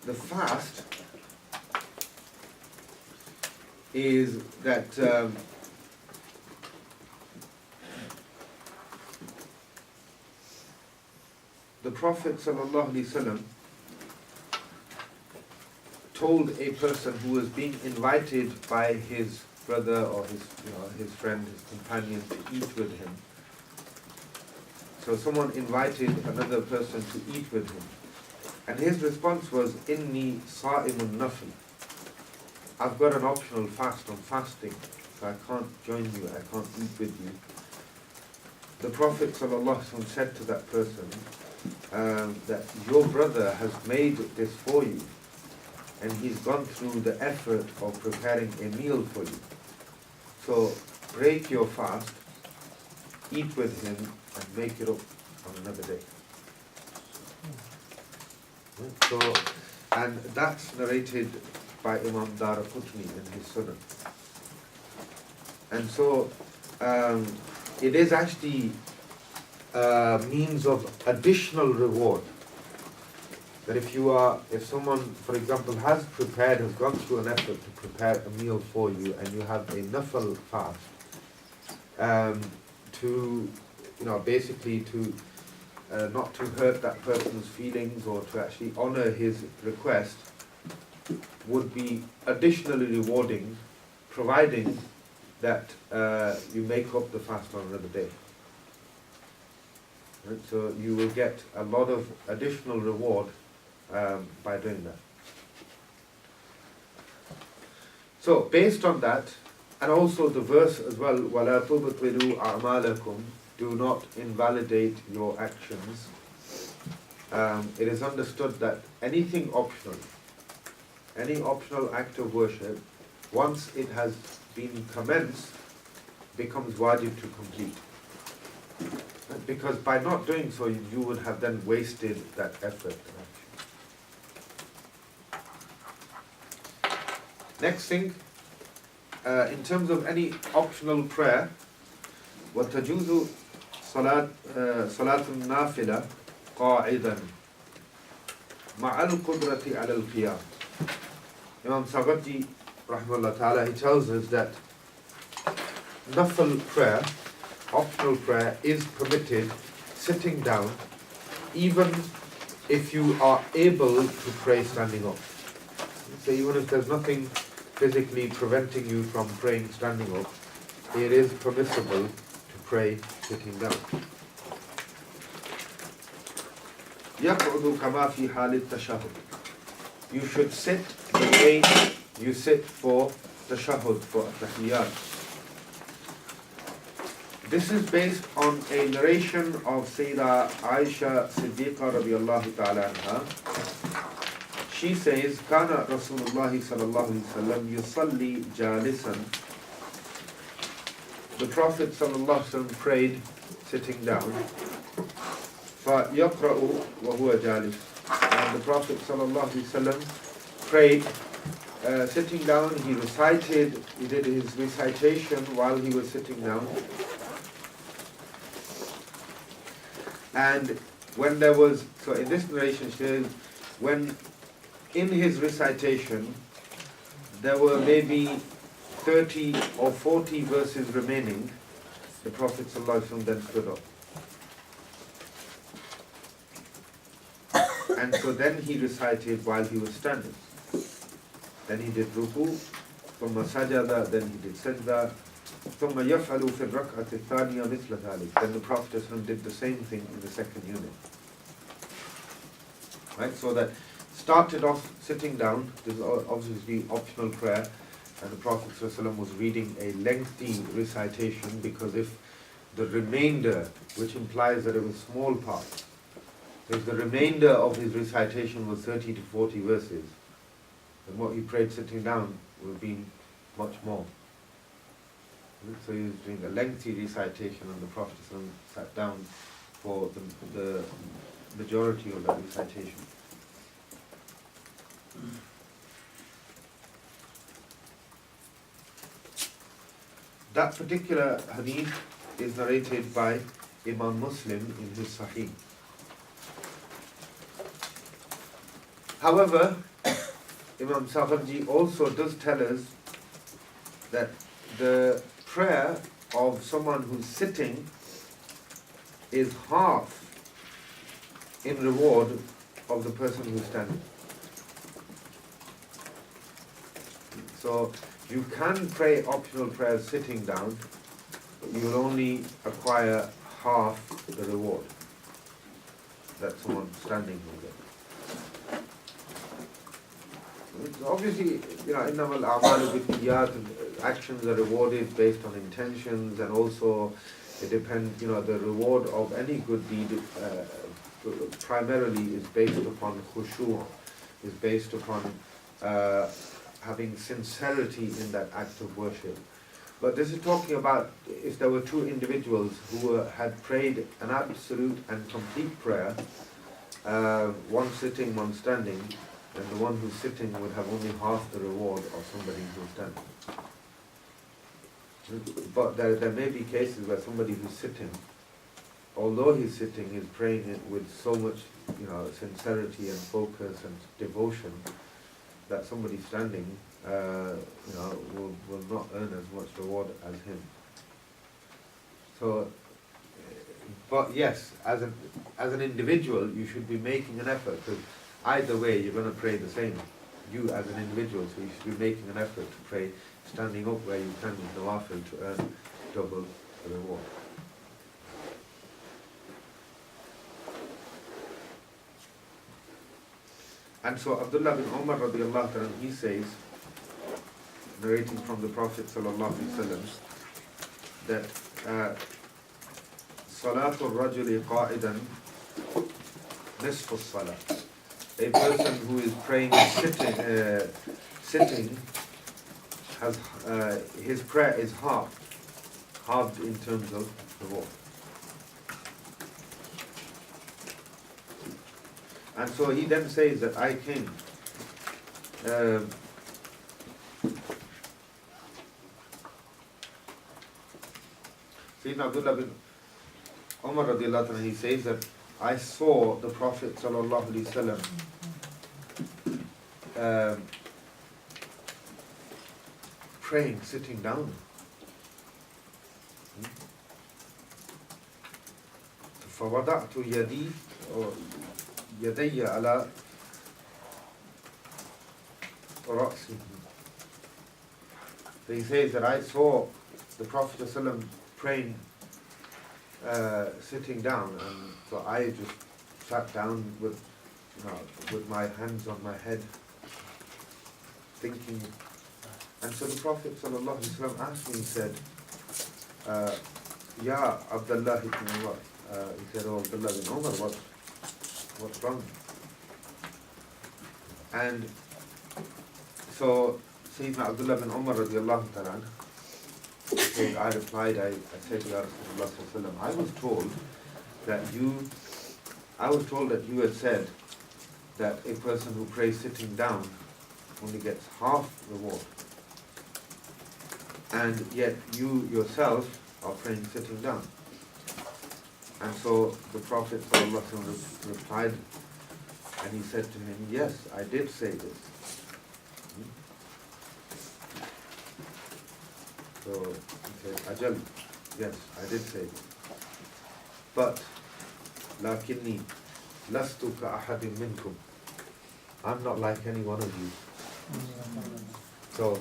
the fast is that the Prophet ﷺ told a person who was being invited by his brother or his friend, his companion, to eat with him. So someone invited another person to eat with him, and his response was, "Inni sa'imun nafil." I've got an optional fast, I'm fasting, so I can't join you, I can't eat with you. The Prophet ﷺ said to that person that your brother has made this for you, and he's gone through the effort of preparing a meal for you. So break your fast, eat with him, and make it up on another day. So, and that's narrated by Imam Daraqutni in his Sunan. And so it is actually a means of additional reward. That if someone, for example, has gone through an effort to prepare a meal for you, and you have a nafil fast, basically to not to hurt that person's feelings or to actually honor his request, would be additionally rewarding, providing that you make up the fast on another day. Right? So you will get a lot of additional reward by doing that. So based on that, and also the verse as well, وَلَا تُبْطِلُوا أَعْمَالَكُمْ, do not invalidate your actions. It is understood that any optional act of worship, once it has been commenced, becomes wajib to complete. Because by not doing so, you would have then wasted that effort. Next thing, in terms of any optional prayer, وَتَجُوزُ صَلَاةُ النَّافِلَةِ قَاعِدًا مَعَ الْقُدْرَةِ عَلَى الْقِيَامِ. Imam Saghaji, rahimahullah ta'ala, he tells us that nafil prayer, optional prayer, is permitted sitting down, even if you are able to pray standing up. So even if there's nothing physically preventing you from praying standing up, it is permissible to pray sitting down. يَقْعُدُ كَمَا فِي حَالِ التَّشَهُدِ. You should sit the way you sit for tashahhud, for tahiyyat. This is based on a narration of Sayyidah Aisha Siddiqa radiyallahu ta'ala anha. She says, كان رسول الله صلى الله عليه وسلم يصلي جالسا. The Prophet صلى الله عليه وسلم prayed sitting down. فيقرأ وهو جالس. And the Prophet صلى الله عليه وسلم prayed sitting down. He did his recitation while he was sitting down. And when there was, so in this narration, she says, when in his recitation there were maybe 30 or 40 verses remaining, the Prophet ﷺ then stood up. And so then he recited while he was standing. Then he did ruku, ثم sajada, then he did sajda, ثم يفعل في الركعة الثانية مثل ذلك. Then the Prophet ﷺ did the same thing in the second unit. Right, so that started off sitting down. This is obviously optional prayer, and the Prophet ﷺ was reading a lengthy recitation, because if the remainder, which implies that it was small parts, if the remainder of his recitation was 30 to 40 verses, then what he prayed sitting down would have been much more. So he was doing a lengthy recitation, and the Prophet ﷺ sat down for the majority of that recitation. That particular hadith is narrated by Imam Muslim in his Sahih. However, Imam Safarji also does tell us that the prayer of someone who's sitting is half in reward of the person who's standing. So you can pray optional prayers sitting down, but you will only acquire half the reward that someone standing will get. It's obviously, innamal a'malu binniyat, actions are rewarded based on intentions, and also it depends, the reward of any good deed primarily is based upon khushu', is based upon having sincerity in that act of worship. But this is talking about if there were two individuals who had prayed an absolute and complete prayer, one sitting, one standing, then the one who's sitting would have only half the reward of somebody who's standing. But there may be cases where somebody who's sitting, although he's sitting, is praying it with so much, sincerity and focus and devotion, that somebody standing, will not earn as much reward as him. So, but yes, as an individual, you should be making an effort, because either way, you're going to pray the same. You as an individual, so you should be making an effort to pray standing up where you can with nawafil to earn double the reward. And so Abdullah bin Umar radiallahu anhu, he says, narrating from the Prophet sallallahu alaihi wasallam, that Salatul Rajuli qa'idan nisfu salat. A person who is praying sitting has his prayer is halved in terms of reward. And so he then says that I came Sayyidina Abdullah bin Umar radiallahu anhu, he says that I saw the Prophet sallallahu alaihi wasallam praying sitting down. فوضعت يدي يدي على رأسه. So he says that I saw the Prophet ﷺ praying sitting down, and so I just sat down with my hands on my head, thinking. And so the Prophet ﷺ asked me, he said, Ya Abdullah ibn Umar, he said, oh Abdullah ibn Umar, what's wrong? And so Sayyidina Abdullah ibn Umar radiallahu ta'ala, I replied, I said to Rasulullah sallallahu alaihi wasallam, I was told that you had said that a person who prays sitting down only gets half reward, and yet you yourself are praying sitting down. And so the Prophet sallallahu alaihi wasallam replied, and he said to him, yes, I did say this. So he said, Ajal, yes, I did say this. But, lakinni lastu ka ahadin minkum. I'm not like any one of you. So,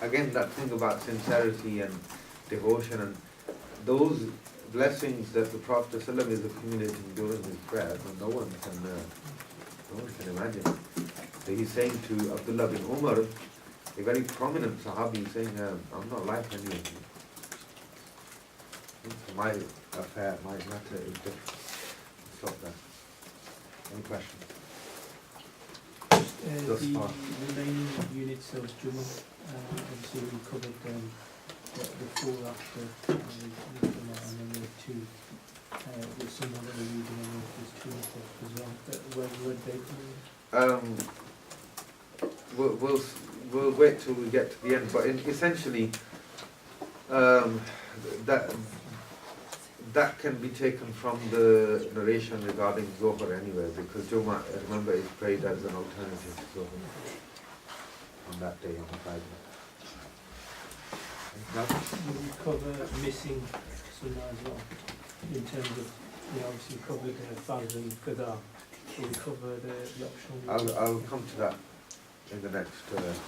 again, that thing about sincerity and devotion and those blessings that the Prophet ﷺ is accumulating during his prayer, no one can imagine. So he's saying to Abdullah bin Umar, a very prominent Sahabi, saying, I'm not like any of you. My affair, my matter is different. Stop there. Any questions? The remaining units of Jummah, obviously we covered the four after Jummah, and then there were two with some other reading, and there's two as well. Where would they be? We'll wait till we get to the end, but essentially that can be taken from the narration regarding Zohar anyway, because Jummah, remember, is prayed as an alternative to Zohar. that day on the Friday. No? Will we cover missing sunnah as well? In terms of, we obviously covered Fajr and Qadar. Will we cover the optional? I'll come to that in the next section.